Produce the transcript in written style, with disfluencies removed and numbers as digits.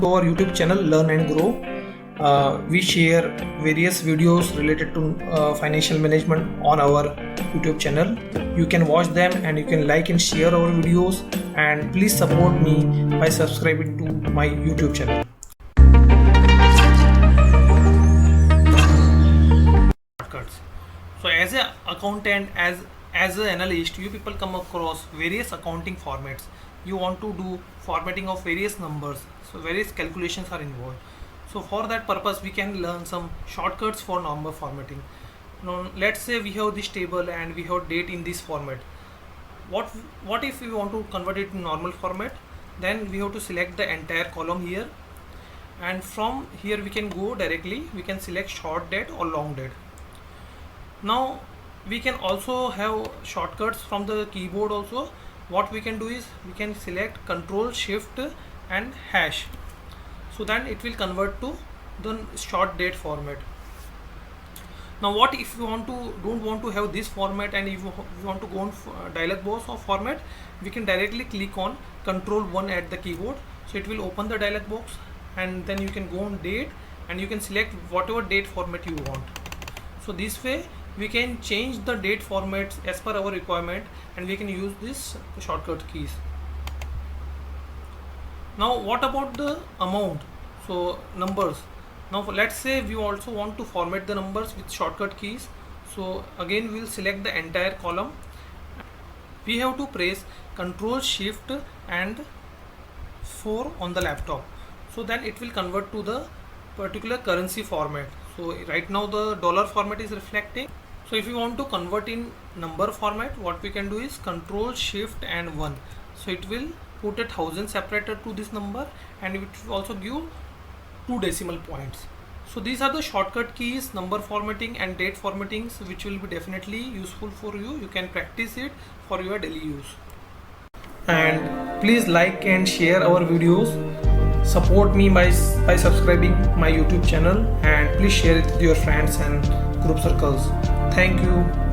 To our YouTube channel Learn and Grow. We share various videos related to financial management on our YouTube channel. You can watch them and you can like and share our videos, and please support me by subscribing to my YouTube channel. Shortcuts. So as an accountant, as an analyst, you people come across various accounting formats. You want to do formatting of various numbers, so various calculations are involved. So for that purpose we can learn some shortcuts for number formatting. Now let's say we have this table and we have date in this format. What if we want to convert it to normal format? Then we have to select the entire column here, and from here we can go directly, we can select short date or long date. Now we can also have shortcuts from the keyboard also. What we can do is we can select Control Shift and hash, so then it will convert to the short date format. Now what if you don't want to have this format and if you want to go on dialog box of format, we can directly click on Control 1 at the keyboard, so it will open the dialog box, and then you can go on date and you can select whatever date format you want. So this way we can change the date formats as per our requirement, and we can use this shortcut keys. Now what about the amount? So numbers. Now let's say we also want to format the numbers with shortcut keys. So again we will select the entire column. We have to press Control Shift and 4 on the laptop, so then it will convert to the particular currency format. So right now the dollar format is reflecting. So if you want to convert in number format, what we can do is Control Shift and 1. So it will put 1,000 separated to this number, and it will also give 2 decimal points. So these are the shortcut keys, number formatting and date formattings, which will be definitely useful for you. You can practice it for your daily use. And please like and share our videos. Support me by subscribing my YouTube channel, and please share it with your friends and group circles. Thank you.